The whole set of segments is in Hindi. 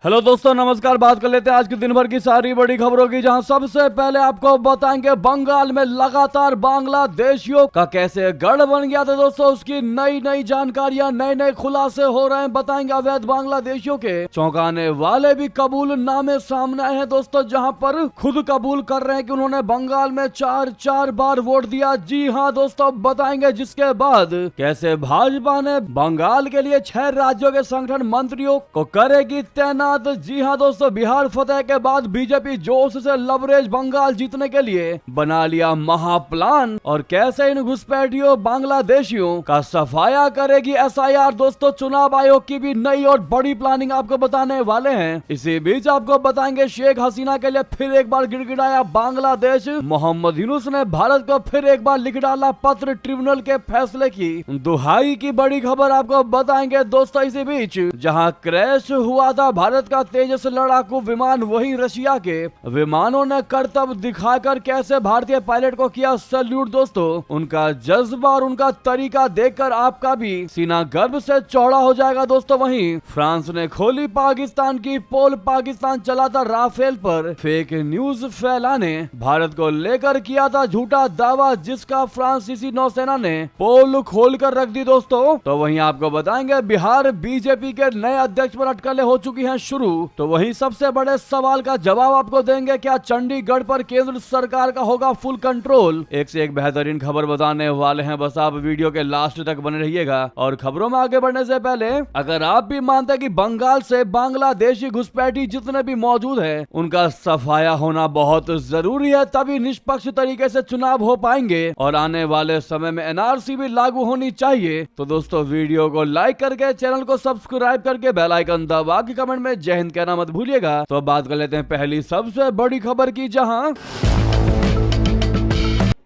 हेलो दोस्तों, नमस्कार। बात कर लेते हैं आज के दिन भर की सारी बड़ी खबरों की, जहां सबसे पहले आपको बताएंगे बंगाल में लगातार बांग्लादेशियों का कैसे गढ़ बन गया था। दोस्तों, उसकी नई नई जानकारियां, नए नए खुलासे हो रहे हैं। बताएंगे अवैध बांग्लादेशियों के चौंकाने वाले भी कबूलनामे सामने आए हैं दोस्तों, जहां पर खुद कबूल कर रहे हैं कि उन्होंने बंगाल में चार बार वोट दिया। जी हाँ दोस्तों, बताएंगे जिसके बाद कैसे भाजपा ने बंगाल के लिए 6 राज्यों के संगठन मंत्रियों को करेगी तैनात। जी हाँ दोस्तों, बिहार फतेह के बाद बीजेपी जोश से लबरेज बंगाल जीतने के लिए बना लिया महाप्लान, और कैसे इन घुसपैठियों बांग्लादेशियों का सफाया करेगी एसआईआर। दोस्तों, चुनाव आयोग की भी नई और बड़ी प्लानिंग आपको बताने वाले हैं। इसी बीच आपको बताएंगे शेख हसीना के लिए फिर एक बार गिड़गिड़ाया बांग्लादेश। मोहम्मद यूनुस ने भारत को फिर एक बार लिख डाला पत्र, ट्रिब्यूनल के फैसले की दुहाई की बड़ी खबर आपको बताएंगे दोस्तों। इसी बीच जहां क्रैश हुआ था भारत का तेजस लड़ाकू विमान, वहीं रशिया के विमानों ने करतब दिखाकर कैसे भारतीय पायलट को किया सैल्यूट। दोस्तों, उनका जज्बा और उनका तरीका देखकर आपका भी सीना गर्व से चौड़ा हो जाएगा। दोस्तों, वहीं फ्रांस ने खोली पाकिस्तान की पोल। पाकिस्तान चला था राफेल पर फेक न्यूज फैलाने, भारत को लेकर किया था झूठा दावा, जिसका फ्रांसीसी नौसेना ने पोल खोल कर रख दी। दोस्तों, तो वहीं आपको बताएंगे बिहार बीजेपी के नए अध्यक्ष पर अटकलें हो चुकी हैं शुरू। तो वहीं सबसे बड़े सवाल का जवाब आपको देंगे, क्या चंडीगढ़ पर केंद्र सरकार का होगा फुल कंट्रोल। एक से एक बेहतरीन खबर बताने वाले हैं, बस आप वीडियो के लास्ट तक बने रहिएगा। और खबरों में आगे बढ़ने से पहले अगर आप भी मानते हैं कि बंगाल से बांग्लादेशी घुसपैठी जितने भी मौजूद है उनका सफाया होना बहुत जरूरी है, तभी निष्पक्ष तरीके से चुनाव हो पाएंगे और आने वाले समय में एनआरसी भी लागू होनी चाहिए। तो दोस्तों, वीडियो को लाइक करके, चैनल को सब्सक्राइब करके, बेल आइकन दबा के कमेंट में जय हिंद कहना मत भूलिएगा। तो बात कर लेते हैं पहली सबसे बड़ी खबर की, जहां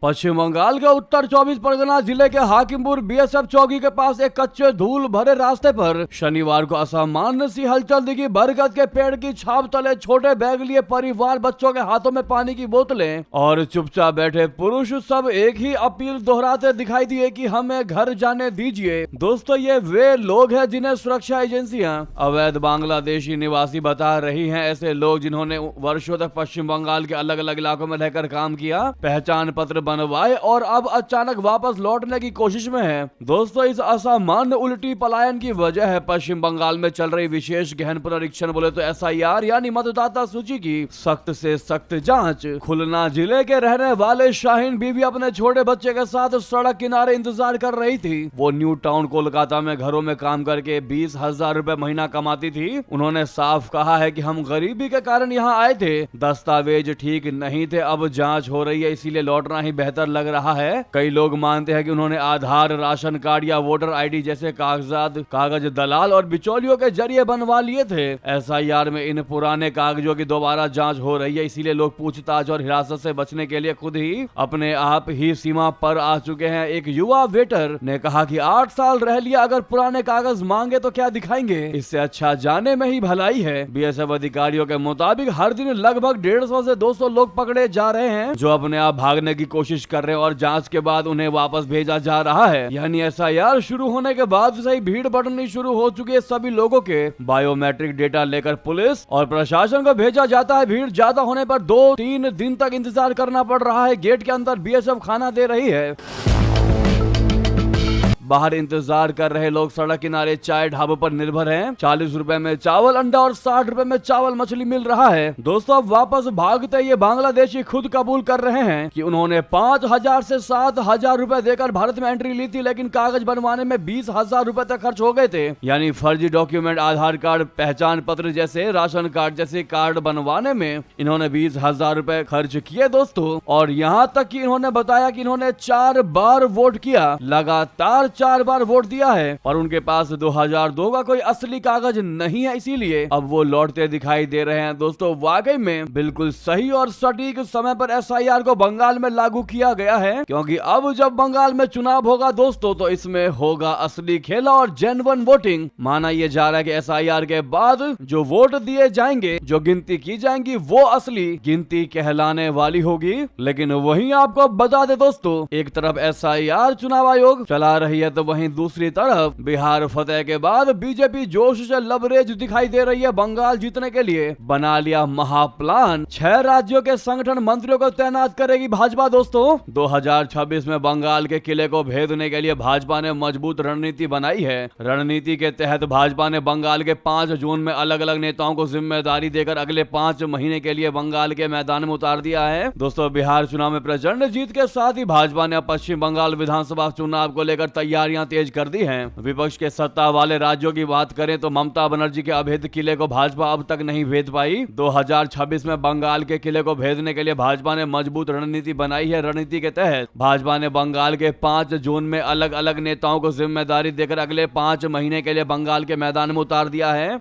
पश्चिम बंगाल के उत्तर 24 परगना जिले के हाकिमपुर बीएसएफ चौकी के पास एक कच्चे धूल भरे रास्ते पर शनिवार को असामान्य सी हलचल दिखी। बरगद के पेड़ की छाप तले छोटे बैग लिए परिवार, बच्चों के हाथों में पानी की बोतलें और चुपचाप बैठे पुरुष सब एक ही अपील दोहराते दिखाई दिए कि हमें घर जाने दीजिए। दोस्तों, ये वे लोग हैं जिन्हें सुरक्षा एजेंसियां अवैध बांग्लादेशी निवासी बता रही हैं। ऐसे लोग जिन्होंने वर्षों तक पश्चिम बंगाल के अलग अलग इलाकों में रहकर काम किया, पहचान पत्र बनवाए और अब अचानक वापस लौटने की कोशिश में है। दोस्तों, इस असामान्य उल्टी पलायन की वजह है पश्चिम बंगाल में चल रही विशेष गहन पुनरीक्षण, बोले तो एसआईआर यानी मतदाता सूची की सख्त से सख्त जांच। खुलना जिले के रहने वाले शाहीन बीवी अपने छोटे बच्चे के साथ सड़क किनारे इंतजार कर रही थी। वो न्यू टाउन कोलकाता में घरों में काम करके 20,000 रुपए महीना कमाती थी। उन्होंने साफ कहा है कि हम गरीबी के कारण यहाँ आए थे, दस्तावेज ठीक नहीं थे, अब जांच हो रही है, इसीलिए लौटना ही बेहतर लग रहा है। कई लोग मानते हैं कि उन्होंने आधार, राशन कार्ड या वोटर आईडी जैसे कागज दलाल और बिचौलियों के जरिए बनवा लिए थे। एसआईआर में इन पुराने कागजों की दोबारा जांच हो रही है, इसीलिए लोग पूछताछ और हिरासत से बचने के लिए खुद ही अपने आप ही सीमा पर आ चुके हैं। एक युवा वेटर ने कहा कि 8 साल रह लिया, अगर पुराने कागज मांगे तो क्या दिखाएंगे, इससे अच्छा जाने में ही भलाई है। बीएसएफ अधिकारियों के मुताबिक हर दिन लगभग 150 से 200 लोग पकड़े जा रहे हैं जो अपने आप भागने की कोशिश कर रहे हैं और जांच के बाद उन्हें वापस भेजा जा रहा है। यानी एसआईआर शुरू होने के बाद से ही भीड़ बढ़नी शुरू हो चुकी है। सभी लोगों के बायोमेट्रिक डेटा लेकर पुलिस और प्रशासन को भेजा जाता है। भीड़ ज्यादा होने पर 2-3 दिन तक इंतजार करना पड़ रहा है। गेट के अंदर बीएसएफ खाना दे रही है, बाहर इंतजार कर रहे लोग सड़क किनारे चाय ढाबों पर निर्भर हैं। 40 रुपए में चावल, अंडा और 60 रुपए में चावल मछली मिल रहा है। दोस्तों, अब वापस भागते ये बांग्लादेशी खुद कबूल कर रहे हैं कि उन्होंने 5,000 से 7,000 रुपए देकर भारत में एंट्री ली थी, लेकिन कागज बनवाने में 20,000 रुपए तक खर्च हो गए थे। यानी फर्जी डॉक्यूमेंट, आधार कार्ड, पहचान पत्र जैसे, राशन कार्ड जैसे कार्ड बनवाने में इन्होंने 20,000 रुपए खर्च किए। दोस्तों, और यहाँ तक कि इन्होंने बताया कि इन्होंने 4 बार वोट किया, लगातार 4 बार वोट दिया है, और उनके पास 2002 का कोई असली कागज नहीं है, इसीलिए अब वो लौटते दिखाई दे रहे हैं। दोस्तों, वाकई में बिल्कुल सही और सटीक समय पर एसआईआर को बंगाल में लागू किया गया है, क्योंकि अब जब बंगाल में चुनाव होगा दोस्तों, तो इसमें होगा असली खेला और जेन्युइन वोटिंग। माना यह जा रहा है कि एसआईआर के बाद जो वोट दिए जाएंगे, जो गिनती की जाएंगी, वो असली गिनती कहलाने वाली होगी। लेकिन वहीं आपको बता दे दोस्तों, एक तरफ एसआईआर चुनाव आयोग चला रही है तो वहीं दूसरी तरफ बिहार फतेह के बाद बीजेपी जोश से लबरेज दिखाई दे रही है। बंगाल जीतने के लिए बना लिया महाप्लान, 6 राज्यों के संगठन मंत्रियों को तैनात करेगी भाजपा। दोस्तों 2026 में बंगाल के किले को भेदने के लिए भाजपा ने मजबूत रणनीति बनाई है। रणनीति के तहत भाजपा ने बंगाल के 5 जोन में अलग अलग नेताओं को जिम्मेदारी देकर अगले 5 महीने के लिए बंगाल के मैदान में उतार दिया है। दोस्तों बिहार चुनाव में प्रचंड जीत के साथ ही भाजपा ने पश्चिम बंगाल विधानसभा चुनाव को लेकर तैयारियां तेज कर दी हैं। विपक्ष के सत्ता वाले राज्यों की बात करें तो ममता बनर्जी के अभेद किले को भाजपा अब तक नहीं भेद पाई। 2026 में बंगाल के किले को भेदने के लिए भाजपा ने मजबूत रणनीति बनाई है। रणनीति के तहत भाजपा ने बंगाल के 5 जोन में अलग अलग नेताओं को जिम्मेदारी देकर अगले 5 महीने के लिए बंगाल के मैदान में उतार दिया है।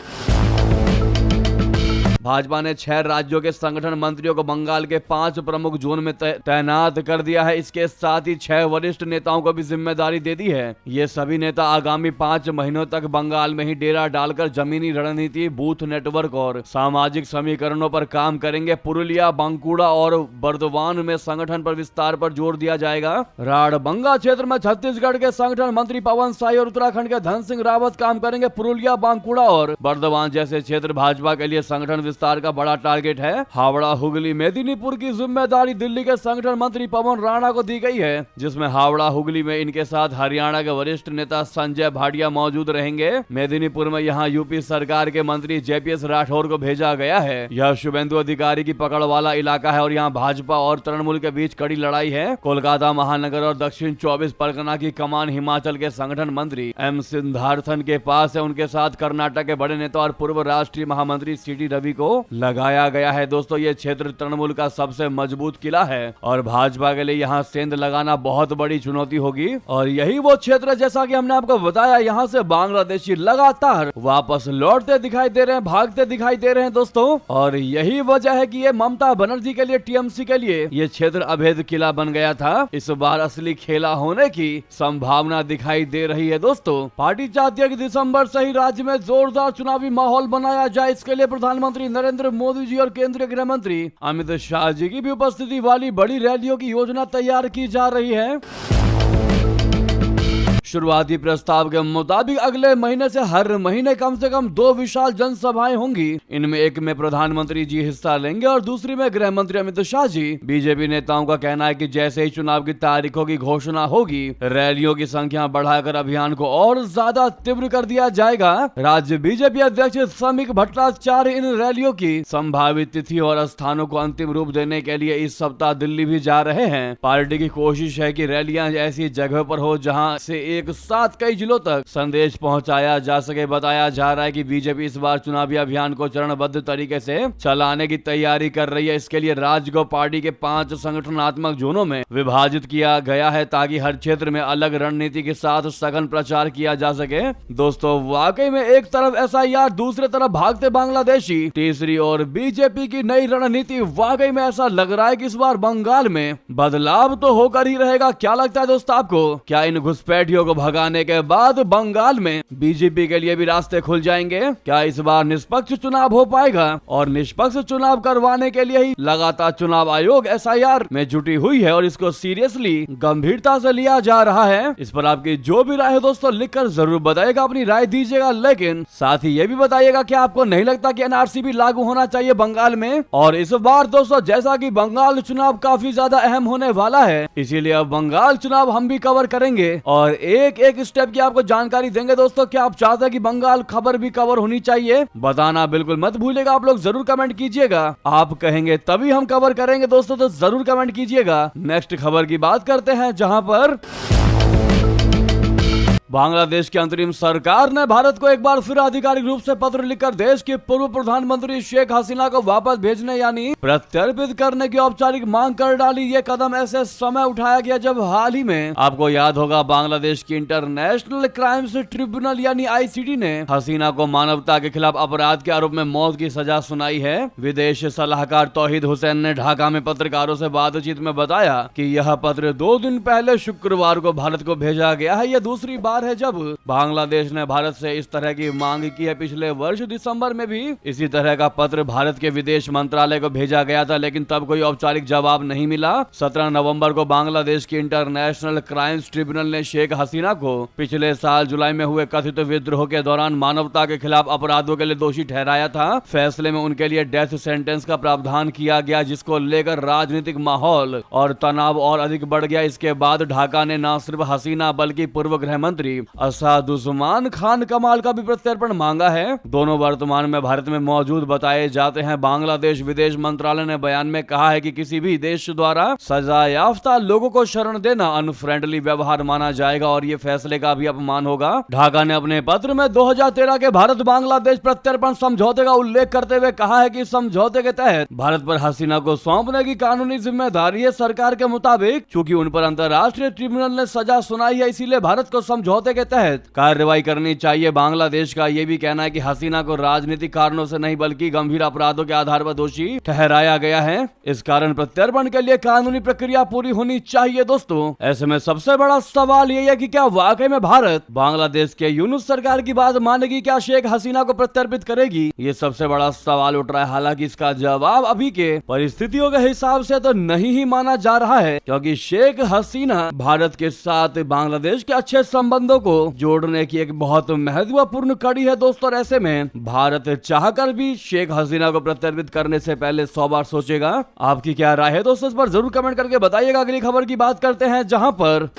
भाजपा ने 6 राज्यों के संगठन मंत्रियों को बंगाल के 5 प्रमुख जोन में तैनात कर दिया है। इसके साथ ही 6 वरिष्ठ नेताओं को भी जिम्मेदारी दे दी है। ये सभी नेता आगामी 5 महीनों तक बंगाल में ही डेरा डालकर जमीनी रणनीति, बूथ नेटवर्क और सामाजिक समीकरणों पर काम करेंगे। पुरुलिया, बांकुड़ा और बर्दवान में संगठन पर विस्तार पर जोर दिया जाएगा। राडबंगा क्षेत्र में छत्तीसगढ़ के संगठन मंत्री पवन साय और उत्तराखंड के धन सिंह रावत काम करेंगे। पुरुलिया, बांकुड़ा और बर्दवान जैसे क्षेत्र भाजपा के लिए संगठन विस्तार का बड़ा टारगेट है। हावड़ा, हुगली, मेदिनीपुर की जिम्मेदारी दिल्ली के संगठन मंत्री पवन राणा को दी गई है, जिसमें हावड़ा, हुगली में इनके साथ हरियाणा के वरिष्ठ नेता संजय भाटिया मौजूद रहेंगे। मेदिनीपुर में यहां यूपी सरकार के मंत्री जेपीएस राठौर को भेजा गया है। यह शुभेंदु अधिकारी की पकड़ वाला इलाका है और यहाँ भाजपा और तृणमूल के बीच कड़ी लड़ाई है। कोलकाता महानगर और दक्षिण 24 परगना की कमान हिमाचल के संगठन मंत्री एम सिद्धार्थन के पास है। उनके साथ कर्नाटक के बड़े नेता और पूर्व राष्ट्रीय महामंत्री सीटी रवि को लगाया गया है। दोस्तों ये क्षेत्र तृणमूल का सबसे मजबूत किला है और भाजपा के लिए यहाँ सेंध लगाना बहुत बड़ी चुनौती होगी। और यही वो क्षेत्र जैसा कि हमने आपको बताया, यहाँ से बांग्लादेशी लगातार वापस लौटते दिखाई दे रहे हैं, भागते दिखाई दे रहे हैं दोस्तों। और यही वजह है कि ये ममता बनर्जी के लिए, टीएमसी के लिए ये क्षेत्र अभेद किला बन गया था। इस बार असली खेला होने की संभावना दिखाई दे रही है। दोस्तों पार्टी चाहती है कि दिसंबर से ही राज्य में जोरदार चुनावी माहौल बनाया जाए। इसके लिए प्रधानमंत्री नरेंद्र मोदी जी और केंद्रीय गृह मंत्री अमित शाह जी की भी उपस्थिति वाली बड़ी रैलियों की योजना तैयार की जा रही है। शुरुआती प्रस्ताव के मुताबिक अगले महीने से हर महीने कम से कम 2 विशाल जनसभाएं होंगी। इनमें एक में प्रधानमंत्री जी हिस्सा लेंगे और दूसरी में गृह मंत्री अमित शाह जी। बीजेपी नेताओं का कहना है कि जैसे ही चुनाव की तारीखों की घोषणा होगी, रैलियों की संख्या बढ़ाकर अभियान को और ज्यादा तीव्र कर दिया जाएगा। राज्य बीजेपी अध्यक्ष समीक भट्टाचार्य इन रैलियों की संभावित तिथि और स्थानों को अंतिम रूप देने के लिए इस सप्ताह दिल्ली भी जा रहे हैं। पार्टी की कोशिश है कि रैलियां ऐसी जगह पर हो जहां से एक साथ कई जिलों तक संदेश पहुंचाया जा सके। बताया जा रहा है कि बीजेपी इस बार चुनावी अभियान को चरणबद्ध तरीके से चलाने की तैयारी कर रही है। इसके लिए राज्य को पार्टी के 5 संगठनात्मक जोनों में विभाजित किया गया है ताकि हर क्षेत्र में अलग रणनीति के साथ सघन प्रचार किया जा सके। दोस्तों वाकई में एक तरफ एसआईआर, दूसरे तरफ भागते बांग्लादेशी, तीसरी और बीजेपी की नई रणनीति। वाकई में ऐसा लग रहा है कि इस बार बंगाल में बदलाव तो होकर ही रहेगा। क्या लगता है दोस्तों आपको? क्या इन घुसपैठियों को भगाने के बाद बंगाल में बीजेपी के लिए भी रास्ते खुल जाएंगे? क्या इस बार निष्पक्ष चुनाव हो पाएगा? और निष्पक्ष चुनाव करवाने के लिए ही लगातार चुनाव आयोग एसआईआर में जुटी हुई है और इसको सीरियसली, गंभीरता से लिया जा रहा है। इस पर आपकी जो भी राय है दोस्तों लिखकर जरूर बताइएगा, अपनी राय दीजिएगा। लेकिन साथ ही ये भी बताइएगा कि आपको नहीं लगता कि एनआरसी भी लागू होना चाहिए बंगाल में? और इस बार दोस्तों जैसा कि बंगाल चुनाव काफी ज्यादा अहम होने वाला है, इसीलिए अब बंगाल चुनाव हम भी कवर करेंगे और एक स्टेप की आपको जानकारी देंगे। दोस्तों क्या आप चाहते हैं कि बंगाल खबर भी कवर होनी चाहिए? बताना बिल्कुल मत भूलिएगा। आप लोग जरूर कमेंट कीजिएगा। आप कहेंगे तभी हम कवर करेंगे दोस्तों, तो जरूर कमेंट कीजिएगा। नेक्स्ट खबर की बात करते हैं, जहां पर बांग्लादेश की अंतरिम सरकार ने भारत को एक बार फिर आधिकारिक रूप से पत्र लिखकर देश की पूर्व प्रधानमंत्री शेख हसीना को वापस भेजने यानी प्रत्यर्पित करने की औपचारिक मांग कर डाली। ये कदम ऐसे समय उठाया गया जब हाल ही में आपको याद होगा बांग्लादेश की इंटरनेशनल क्राइम्स ट्रिब्यूनल यानी आईसीटी ने हसीना को मानवता के खिलाफ अपराध के आरोप में मौत की सजा सुनाई है। विदेश सलाहकार तौहीद हुसैन ने ढाका में पत्रकारों से बातचीत में बताया कि यह पत्र 2 दिन पहले शुक्रवार को भारत को भेजा गया है। यह दूसरी बार बार है जब बांग्लादेश ने भारत से इस तरह की मांग की है। पिछले वर्ष दिसंबर में भी इसी तरह का पत्र भारत के विदेश मंत्रालय को भेजा गया था, लेकिन तब कोई औपचारिक जवाब नहीं मिला। 17 नवंबर को बांग्लादेश की इंटरनेशनल क्राइम्स ट्रिब्यूनल ने शेख हसीना को पिछले साल जुलाई में हुए कथित विद्रोह के दौरान मानवता के खिलाफ अपराधों के लिए दोषी ठहराया था। फैसले में उनके लिए डेथ सेंटेंस का प्रावधान किया गया, जिसको लेकर राजनीतिक माहौल और तनाव और अधिक बढ़ गया। इसके बाद ढाका ने न सिर्फ हसीना बल्कि पूर्व गृह मंत्री असादुज्जमान खान कमाल का भी प्रत्यर्पण मांगा है। दोनों वर्तमान में भारत में मौजूद बताए जाते हैं। बांग्लादेश विदेश मंत्रालय ने बयान में कहा है कि किसी भी देश द्वारा सजा याफ्ता लोगों को शरण देना अनफ्रेंडली व्यवहार माना जाएगा और ये फैसले का भी अपमान होगा। ढाका ने अपने पत्र में 2013 के भारत बांग्लादेश प्रत्यर्पण समझौते का उल्लेख करते हुए कहा है कि समझौते के तहत भारत पर हसीना को सौंपने की कानूनी जिम्मेदारी है। सरकार के मुताबिक चूंकि उन पर अंतर्राष्ट्रीय ट्रिब्यूनल ने सजा सुनाई है, इसीलिए भारत को समझौते के तहत कार्रवाई करनी चाहिए। बांग्लादेश का यह भी कहना है कि हसीना को राजनीतिक कारणों से नहीं बल्कि गंभीर अपराधों के आधार पर दोषी ठहराया गया है। इस कारण प्रत्यर्पण के लिए कानूनी प्रक्रिया पूरी होनी चाहिए। दोस्तों, ऐसे में सबसे बड़ा सवाल यह है कि क्या वाकई में भारत बांग्लादेश के यूनुस सरकार की बात मानेगी? क्या शेख हसीना को प्रत्यर्पित करेगी? ये सबसे बड़ा सवाल उठ रहा है। हालांकि इसका जवाब अभी के परिस्थितियों के हिसाब से तो नहीं ही माना जा रहा है, क्योंकि शेख हसीना भारत के साथ बांग्लादेश के अच्छे संबंधों को जोड़ने की एक बहुत महत्वपूर्ण कड़ी है। दोस्तों, ऐसे में भारत चाहकर भी शेख हसीना को प्रत्यर्पित करने से पहले 100 बार सोचेगा। आपकी क्या राय है दोस्तों? इस पर जरूर कमेंट करके बताइएगा। अगली खबर की बात करते हैं, जहां पर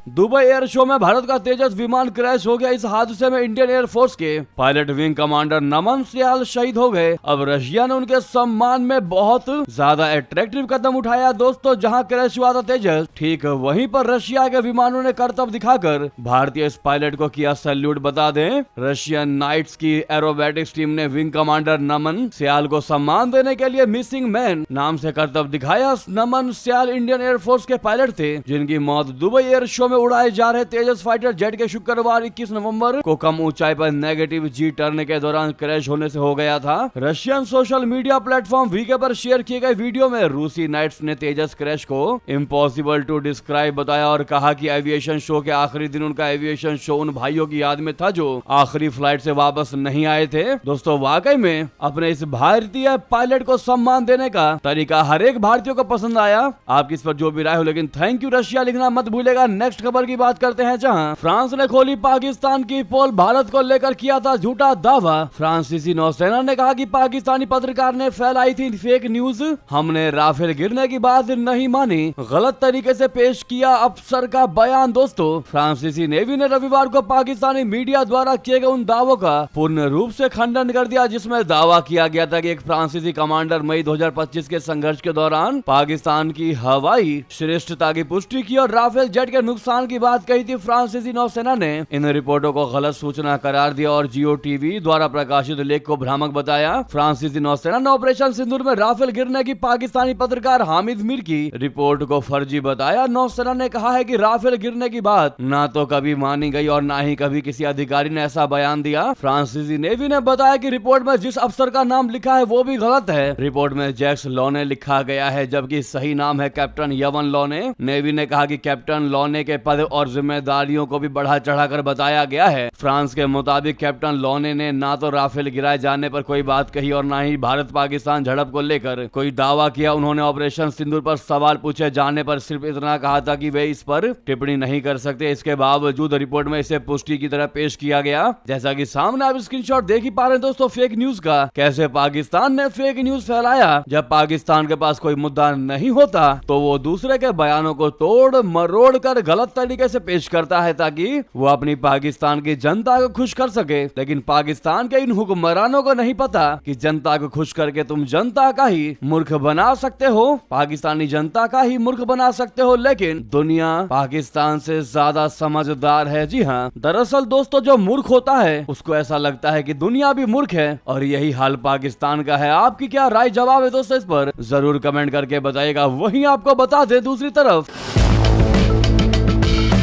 दुबई एयर शो में भारत का तेजस विमान क्रैश हो गया। इस हादसे में इंडियन एयरफोर्स के पायलट विंग कमांडर नमन सियाल शहीद हो गए। अब रशिया ने उनके सम्मान में बहुत ज्यादा अट्रैक्टिव कदम उठाया। दोस्तों, जहां क्रैश हुआ था तेजस, ठीक वहीं पर रशिया के विमानों ने करतब दिखाकर भारतीय इस पायलट को किया सैल्यूट। बता दें, रशियन नाइट्स की एरोबैटिक्स टीम ने विंग कमांडर नमन सियाल को सम्मान देने के लिए मिसिंग मैन नाम से करतब दिखाया। नमन सियाल इंडियन एयरफोर्स के पायलट थे, जिनकी मौत दुबई एयर शो में उड़ाए जा रहे तेजस फाइटर जेट के शुक्रवार 21 नवंबर को कम ऊंचाई पर नेगेटिव जी टर्न के दौरान क्रैश होने से हो गया था। Russian social media platform VK पर शेयर किए गए वीडियो में रूसी नाइट्स ने तेजस क्रैश को इम्पॉसिबल टू डिस्क्राइब बताया और कहा कि एविएशन शो के आखिरी दिन उनका एविएशन शो उन भाइयों की याद में था जो आखिरी फ्लाइट से वापस नहीं आए थे। दोस्तों, वाकई में अपने इस भारतीय पायलट को सम्मान देने का तरीका हर एक भारतीय को पसंद आया। आपकी इस पर जो भी राय हो, लेकिन थैंक यू रशिया लिखना मत भूलेगा। नेक्स्ट खबर की बात करते हैं, जहां फ्रांस ने खोली पाकिस्तान की पोल। भारत को लेकर किया था झूठा दावा। फ्रांसीसी नौसेना ने कहा कि पाकिस्तानी पत्रकार ने फैलाई थी फेक न्यूज। हमने राफेल गिरने की बात नहीं मानी, गलत तरीके से पेश किया अफसर का बयान। दोस्तों, फ्रांसीसी नेवी ने रविवार को पाकिस्तानी मीडिया द्वारा किए गए उन दावों का पूर्ण रूप से खंडन कर दिया, जिसमें दावा किया गया था कि एक फ्रांसीसी कमांडर मई 2025 के संघर्ष के दौरान पाकिस्तान की हवाई श्रेष्ठता की पुष्टि की और राफेल जेट के नुकसान की बात कही थी। फ्रांसीसी नौसेना ने इन रिपोर्टों को गलत सूचना करार दिया और जियो टीवी द्वारा प्रकाशित लेख को भ्रामक बताया। फ्रांसीसी नौसेना ने ऑपरेशन सिंदूर में राफेल गिरने की पाकिस्तानी पत्रकार हामिद मीर की रिपोर्ट को फर्जी बताया। नौसेना ने कहा है कि राफेल गिरने की बात ना तो कभी मानी गई और ना ही कभी किसी अधिकारी ने ऐसा बयान दिया। फ्रांसीसी नेवी ने बताया कि रिपोर्ट में जिस अफसर का नाम लिखा है वो भी गलत है। रिपोर्ट में जैक्स लॉने लिखा गया है, जबकि सही नाम है कैप्टन यवन लॉने। नेवी ने कहा कि कैप्टन लॉने के पद और जिम्मेदारियों को भी बढ़ा चढ़ाकर बताया गया है। फ्रांस के मुताबिक कैप्टन लॉने ने ना तो राफेल गिराए जाने पर कोई बात कही और ना ही भारत पाकिस्तान झड़प को लेकर कोई दावा किया। उन्होंने ऑपरेशन सिंदूर पर सवाल पूछे जाने पर सिर्फ इतना कहा था कि वे इस पर टिप्पणी नहीं कर सकते। इसके बावजूद रिपोर्ट में इसे पुष्टि की तरह पेश किया गया। जैसा कि सामने आप स्क्रीनशॉट देख ही पा रहे हैं दोस्तों, फेक न्यूज का। कैसे पाकिस्तान ने फेक न्यूज फैलाया। जब पाकिस्तान के पास कोई मुद्दा नहीं होता तो वो दूसरे के बयानों को तोड़ मरोड़ कर गलत तरीके से पेश करता है ताकि वो अपनी पाकिस्तान की जनता को खुश कर सके। लेकिन पाकिस्तान के इन हुक्मरानों को नहीं पता कि जनता को खुश करके तुम जनता का ही मूर्ख बना सकते हो, पाकिस्तानी जनता का ही मूर्ख बना सकते हो। लेकिन दुनिया पाकिस्तान से ज्यादा समझदार है। जी हाँ, दरअसल दोस्तों, जो मूर्ख होता है उसको ऐसा लगता है कि दुनिया भी मूर्ख है और यही हाल पाकिस्तान का है। आपकी क्या राय जवाब है दोस्तों? इस पर जरूर कमेंट करके बताइएगा। वहीं आपको बता दें, दूसरी तरफ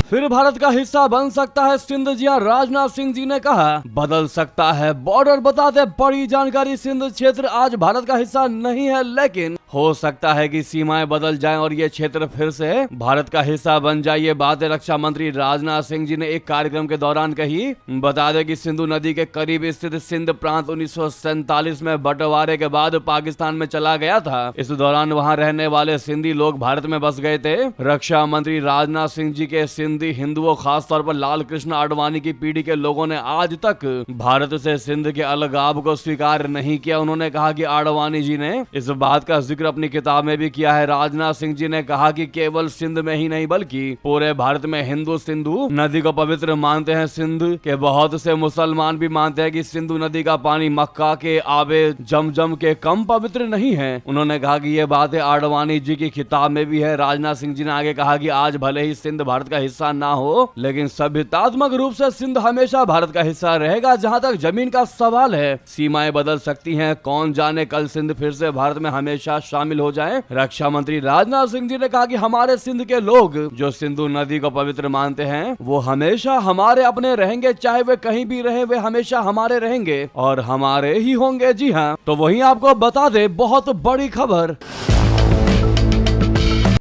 फिर भारत का हिस्सा बन सकता है सिंध। जी हां, राजनाथ सिंह जी ने कहा बदल सकता है बॉर्डर। बता दें बड़ी जानकारी, सिंध क्षेत्र आज भारत का हिस्सा नहीं है लेकिन हो सकता है कि सीमाएं बदल जाएं और ये क्षेत्र फिर से भारत का हिस्सा बन जाए। ये बातें रक्षा मंत्री राजनाथ सिंह जी ने एक कार्यक्रम के दौरान कही। बता दें कि सिंधु नदी के करीब स्थित सिंध प्रांत 1947 में बंटवारे के बाद पाकिस्तान में चला गया था। इस दौरान वहां रहने वाले सिंधी लोग भारत में बस गए थे। रक्षा मंत्री राजनाथ सिंह जी के सिंधी हिंदुओं, खासतौर पर लाल कृष्ण आडवाणी की पीढ़ी के लोगों ने आज तक भारत से सिंध के अलगाव को स्वीकार नहीं किया। उन्होंने कहा कि आडवाणी जी ने इस बात का जिक्र अपनी किताब में भी किया है। राजनाथ सिंह जी ने कहा कि केवल सिंध में ही नहीं बल्कि पूरे भारत में हिंदू सिंधु नदी को पवित्र मानते हैं। सिंध के बहुत से मुसलमान भी मानते हैं कि सिंधु नदी का पानी मक्का के आबे जमजम के कम पवित्र नहीं है। उन्होंने कहा कि ये बातें आडवाणी जी की किताब में भी है। राजनाथ सिंह जी ने आगे कहा कि आज भले ही सिंध भारत का हिस्सा ना हो, लेकिन सभ्यतात्मक रूप से सिंध हमेशा भारत का हिस्सा रहेगा। जहां तक जमीन का सवाल है, सीमाएं बदल सकती हैं, कौन जाने कल सिंध फिर से भारत में हमेशा शामिल हो जाए। रक्षा मंत्री राजनाथ सिंह जी ने कहा कि हमारे सिंध के लोग जो सिंधु नदी को पवित्र मानते हैं वो हमेशा हमारे अपने रहेंगे। चाहे वे कहीं भी रहे, वे हमेशा हमारे रहेंगे और हमारे ही होंगे। जी हाँ, तो वहीं आपको बता दे बहुत बड़ी खबर।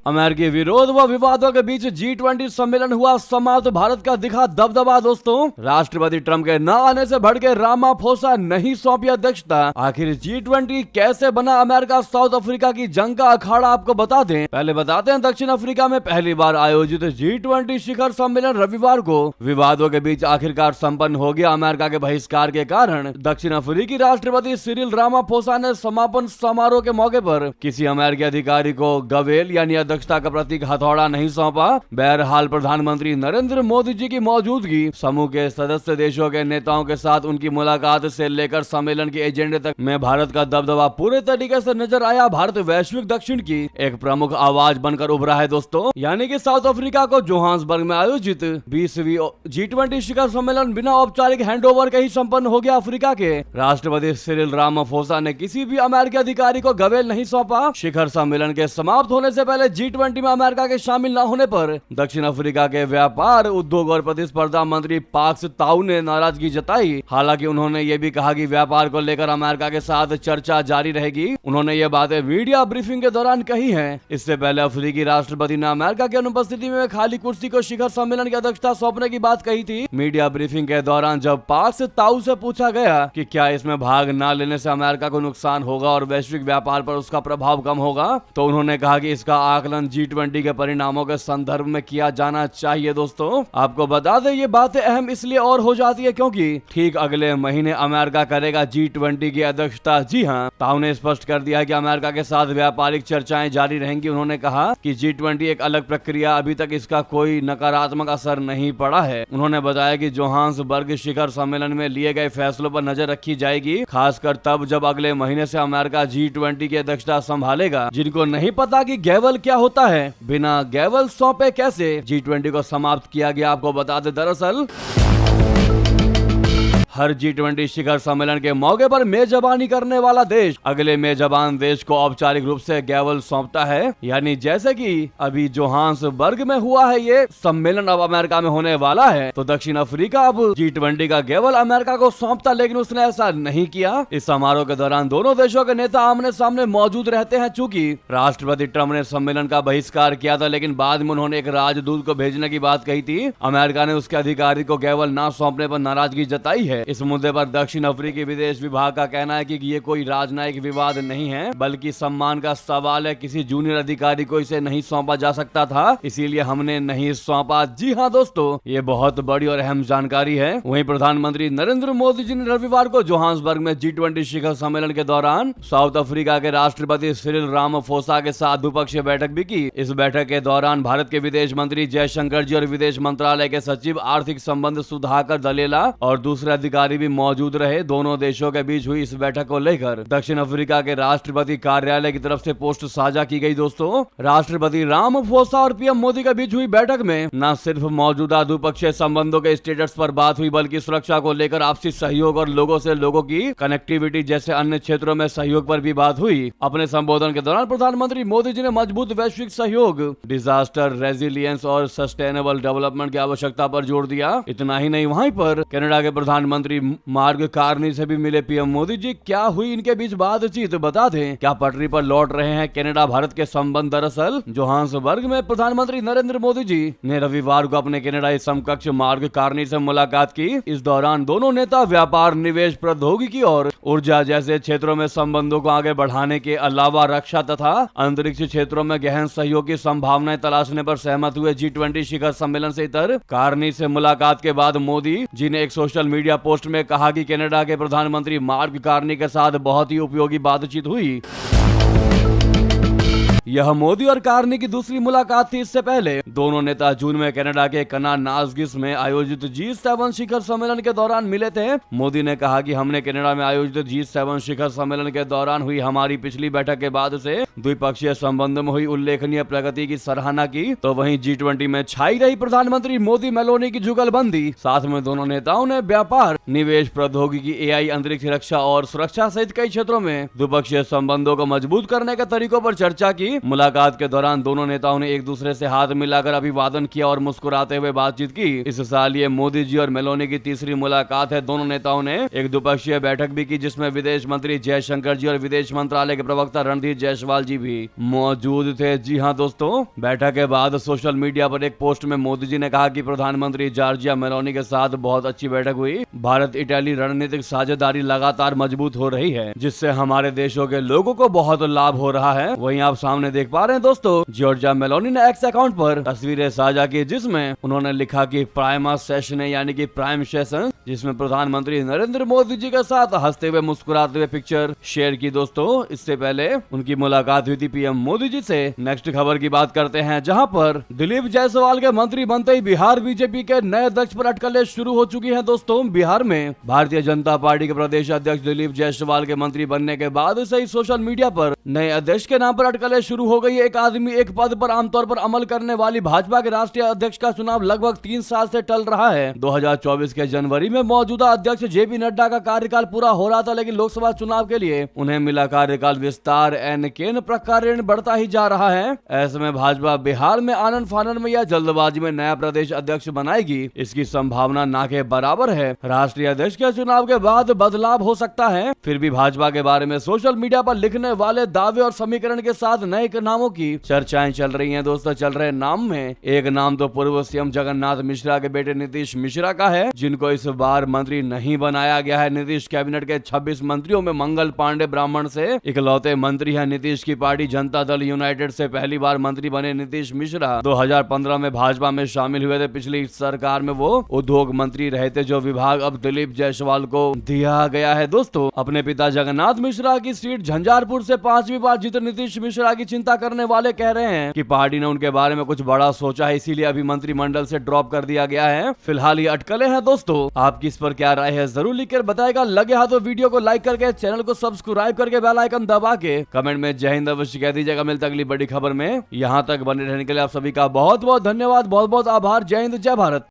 अमेरिकी विरोध व विवादों के बीच G20 सम्मेलन हुआ समाप्त। भारत का दिखा दबदबा। दोस्तों, राष्ट्रपति ट्रंप के न आने से भड़के रामाफोसा नहीं सौंपी अध्यक्षता। आखिर G20 कैसे बना? अमेरिका साउथ अफ्रीका की जंग का अखाड़ा आपको बता दें। पहले बताते हैं, दक्षिण अफ्रीका में पहली बार आयोजित G20 शिखर सम्मेलन रविवार को विवादों के बीच आखिरकार संपन्न हो गया। अमेरिका के बहिष्कार के कारण दक्षिण अफ्रीकी राष्ट्रपति सिरिल रामाफोसा ने समापन समारोह के मौके पर किसी अमेरिकी अधिकारी को गवेल यानी अध्यक्षता का प्रतीक हथौड़ा नहीं सौंपा। बहरहाल प्रधानमंत्री नरेंद्र मोदी जी की मौजूदगी, समूह के सदस्य देशों के नेताओं के साथ उनकी मुलाकात से लेकर सम्मेलन के एजेंडे तक में भारत का दबदबा पूरे तरीके से नजर आया। भारत वैश्विक दक्षिण की एक प्रमुख आवाज बनकर उभरा है। दोस्तों, यानी कि साउथ अफ्रीका को जोहान्सबर्ग में आयोजित 20वीं G20 शिखर सम्मेलन बिना औपचारिक हैंडओवर के ही संपन्न हो गया। अफ्रीका के राष्ट्रपति सिरिल रामाफोसा ने किसी भी अमेरिकी अधिकारी को गवेल नहीं सौंपा। शिखर सम्मेलन के समाप्त होने से पहले G20 में अमेरिका के शामिल न होने पर दक्षिण अफ्रीका के व्यापार, उद्योग और प्रतिस्पर्धा मंत्री पाक्स ताऊ ने नाराजगी जताई। हालांकि उन्होंने ये भी कहा कि व्यापार को लेकर अमेरिका के साथ चर्चा जारी रहेगी। उन्होंने ये बातें मीडिया ब्रीफिंग के दौरान कही हैं। इससे पहले अफ्रीकी राष्ट्रपति ने अमेरिका की अनुपस्थिति में खाली कुर्सी को शिखर सम्मेलन की अध्यक्षता सौंपने की बात कही थी। मीडिया ब्रीफिंग के दौरान जब पाक्स ताऊ से पूछा गया कि क्या इसमें भाग न लेने से अमेरिका को नुकसान होगा और वैश्विक व्यापार पर उसका प्रभाव कम होगा, तो उन्होंने कहा कि इसका आकलन G20 के परिणामों के संदर्भ में किया जाना चाहिए। दोस्तों, आपको बता दें ये बातें अहम इसलिए और हो जाती है क्योंकि ठीक अगले महीने अमेरिका करेगा G20 की अध्यक्षता। जी हां, ताऊ ने स्पष्ट कर दिया है कि अमेरिका के साथ व्यापारिक चर्चाएं जारी रहेंगी। उन्होंने कहा कि G20 एक अलग प्रक्रिया, अभी तक इसका कोई नकारात्मक असर नहीं पड़ा है। उन्होंने बताया कि जोहान्सबर्ग शिखर सम्मेलन में लिए गए फैसलों पर नजर रखी जाएगी, खासकर तब जब अगले महीने से अमेरिका G20 की अध्यक्षता संभालेगा। जिनको नहीं पता कि गैवल क्या होता है, बिना गैवल सौंपे कैसे G20 को समाप्त किया गया, आपको बता दें दरअसल हर G20 शिखर सम्मेलन के मौके पर मेजबानी करने वाला देश अगले मेजबान देश को औपचारिक रूप से गैवल सौंपता है। यानी जैसे कि अभी जोहान्सबर्ग में हुआ है ये सम्मेलन, अब अमेरिका में होने वाला है, तो दक्षिण अफ्रीका अब G20 का गैवल अमेरिका को सौंपता, लेकिन उसने ऐसा नहीं किया। इस समारोह के दौरान दोनों देशों के नेता आमने सामने मौजूद रहते हैं। चूंकि राष्ट्रपति ट्रंप ने सम्मेलन का बहिष्कार किया था, लेकिन बाद में उन्होंने एक राजदूत को भेजने की बात कही थी। अमेरिका ने उसके अधिकारी को गैवल न सौंपने पर नाराजगी जताई है। इस मुद्दे पर दक्षिण अफ्रीकी विदेश विभाग का कहना है कि ये कोई राजनयिक विवाद नहीं है, बल्कि सम्मान का सवाल है। किसी जूनियर अधिकारी को इसे नहीं सौंपा जा सकता था, इसीलिए हमने नहीं सौंपा। जी हाँ दोस्तों, ये बहुत बड़ी और अहम जानकारी है। वहीं प्रधानमंत्री नरेंद्र मोदी जी ने रविवार को जोहान्सबर्ग में G20 शिखर सम्मेलन के दौरान साउथ अफ्रीका के राष्ट्रपति सिरिल रामाफोसा के साथ द्विपक्षीय बैठक भी की। इस बैठक के दौरान भारत के विदेश मंत्री जयशंकर जी और विदेश मंत्रालय के सचिव आर्थिक संबंध सुधाकर दलेला और दूसरे अधिकारी भी मौजूद रहे। दोनों देशों के बीच हुई इस बैठक को लेकर दक्षिण अफ्रीका के राष्ट्रपति कार्यालय की तरफ से पोस्ट साझा की गई। दोस्तों, राष्ट्रपति रामाफोसा और पीएम मोदी के बीच हुई बैठक में न सिर्फ मौजूदा द्विपक्षीय संबंधों के स्टेटस पर बात हुई, बल्कि सुरक्षा को लेकर आपसी सहयोग और लोगों से लोगों की कनेक्टिविटी जैसे अन्य क्षेत्रों में सहयोग पर भी बात हुई। अपने संबोधन के दौरान प्रधानमंत्री मोदी जी ने मजबूत वैश्विक सहयोग, डिजास्टर रेजिलियंस और सस्टेनेबल डेवलपमेंट की आवश्यकता पर जोर दिया। इतना ही नहीं, वहीं पर कनाडा के प्रधानमंत्री प्रधानमंत्री मार्ग कार्नी से भी मिले पीएम मोदी जी। क्या हुई इनके बीच बातचीत, बता दें। क्या पटरी पर लौट रहे हैं कनाडा भारत के संबंध? दरअसल जोहान्सबर्ग में प्रधानमंत्री नरेंद्र मोदी जी ने रविवार को अपने कनाडाई समकक्ष मार्ग कार्नी से मुलाकात की। इस दौरान दोनों नेता व्यापार, निवेश, प्रौद्योगिकी और ऊर्जा जैसे क्षेत्रों में संबंधों को आगे बढ़ाने के अलावा रक्षा तथा अंतरिक्ष क्षेत्रों में गहन सहयोग की संभावनाएं तलाशने पर सहमत हुए। G20 शिखर सम्मेलन से इतर कार्नी से मुलाकात के बाद मोदी जी ने एक सोशल मीडिया पोस्ट में कहा कि कनाडा के प्रधानमंत्री मार्क कार्नी के साथ बहुत ही उपयोगी बातचीत हुई। यह मोदी और कार्नी की दूसरी मुलाकात थी। इससे पहले दोनों नेता जून में कनाडा के कनानासगिस में आयोजित G7 शिखर सम्मेलन के दौरान मिले थे। मोदी ने कहा कि हमने कनाडा में आयोजित G7 शिखर सम्मेलन के दौरान हुई हमारी पिछली बैठक के बाद से द्विपक्षीय संबंधों में हुई उल्लेखनीय प्रगति की सराहना की। तो वहीं G20 में छाई रही प्रधानमंत्री मोदी मेलोनी की जुगलबंदी। साथ में दोनों नेताओं ने व्यापार, निवेश, प्रौद्योगिकी, AI, अंतरिक्ष, रक्षा और सुरक्षा सहित कई क्षेत्रों में द्विपक्षीय संबंधों को मजबूत करने के तरीकों पर चर्चा की। मुलाकात के दौरान दोनों नेताओं ने एक दूसरे से हाथ मिलाकर अभिवादन किया और मुस्कुराते हुए बातचीत की। इस साल ये मोदी जी और मेलोनी की तीसरी मुलाकात है। दोनों नेताओं ने एक द्विपक्षीय बैठक भी की जिसमें विदेश मंत्री जयशंकर जी और विदेश मंत्रालय के प्रवक्ता रणधीर जायसवाल जी भी मौजूद थे। जी हाँ दोस्तों, बैठक के बाद सोशल मीडिया पर एक पोस्ट में मोदी जी ने कहा कि प्रधानमंत्री जॉर्जिया मेलोनी के साथ बहुत अच्छी बैठक हुई। भारत इटली रणनीतिक साझेदारी लगातार मजबूत हो रही है जिससे हमारे देशों के लोगों को बहुत लाभ हो रहा है। वहीं आप सामने देख पा रहे हैं दोस्तों, जॉर्जिया मेलोनी ने एक्स अकाउंट पर तस्वीरें साझा की जिसमें उन्होंने लिखा कि प्राइमा सेशन यानी कि प्राइम सेशन, जिसमें प्रधानमंत्री नरेंद्र मोदी जी के साथ हंसते हुए मुस्कुराते हुए पिक्चर शेयर की। दोस्तों इससे पहले उनकी मुलाकात हुई थी पीएम मोदी जी से। नेक्स्ट खबर की बात करते हैं जहां पर दिलीप जायसवाल के मंत्री बनते ही बिहार बीजेपी के नए अध्यक्ष पर अटकलें शुरू हो चुकी हैं। दोस्तों बिहार में भारतीय जनता पार्टी के प्रदेश अध्यक्ष दिलीप जायसवाल के मंत्री बनने के बाद से ही सोशल मीडिया पर नए अध्यक्ष के नाम पर अटकलें शुरू हो गई। एक आदमी एक पद पर आमतौर पर अमल करने वाली भाजपा के राष्ट्रीय अध्यक्ष का चुनाव लगभग 3 साल से टल रहा है। 2024 के जनवरी में मौजूदा अध्यक्ष जेपी नड्डा का कार्यकाल पूरा हो रहा था, लेकिन लोकसभा चुनाव के लिए उन्हें मिला कार्यकाल विस्तार एन प्रकार बढ़ता ही जा रहा है। ऐसे में भाजपा बिहार में आनन फानन में या जल्दबाजी में नया प्रदेश अध्यक्ष बनाएगी, इसकी संभावना ना के बराबर है। राष्ट्रीय अध्यक्ष के चुनाव के बाद बदलाव हो सकता है। फिर भी भाजपा के बारे में सोशल मीडिया पर लिखने वाले दावे और समीकरण के साथ नए नामों की चर्चाएं चल रही हैं। दोस्तों चल रहे नाम में एक नाम तो पूर्व सीएम जगन्नाथ मिश्रा के बेटे नीतीश मिश्रा का है, जिनको इस बार मंत्री नहीं बनाया गया है। नीतीश कैबिनेट के 26 मंत्रियों में मंगल पांडे ब्राह्मण से इकलौते मंत्री हैं। नीतीश की पार्टी जनता दल यूनाइटेड से पहली बार मंत्री बने नीतीश मिश्रा 2015 में भाजपा में शामिल हुए थे। पिछली सरकार में वो उद्योग मंत्री रहे थे, जो विभाग अब दिलीप जायसवाल को दिया गया है। दोस्तों अपने पिता जगन्नाथ मिश्रा की सीट झंझारपुर से 5वीं बार जीते नीतीश मिश्रा की चिंता करने वाले कह रहे हैं कि पार्टी ने उनके बारे में कुछ बड़ा सोचा है, इसीलिए अभी मंत्रिमंडल से ड्रॉप कर दिया गया है। फिलहाल ये अटकलें हैं। दोस्तों आपकी इस पर क्या राय है जरूर लिखकर बताएगा। लगे हाथ तो वीडियो को लाइक करके चैनल को सब्सक्राइब करके बेल आइकन दबा के कमेंट में जय हिंद अवश्य कह दीजिएगा। मिलता अगली बड़ी खबर में। यहाँ तक बने रहने के लिए आप सभी का बहुत बहुत धन्यवाद, बहुत बहुत आभार। जय हिंद, जय भारत।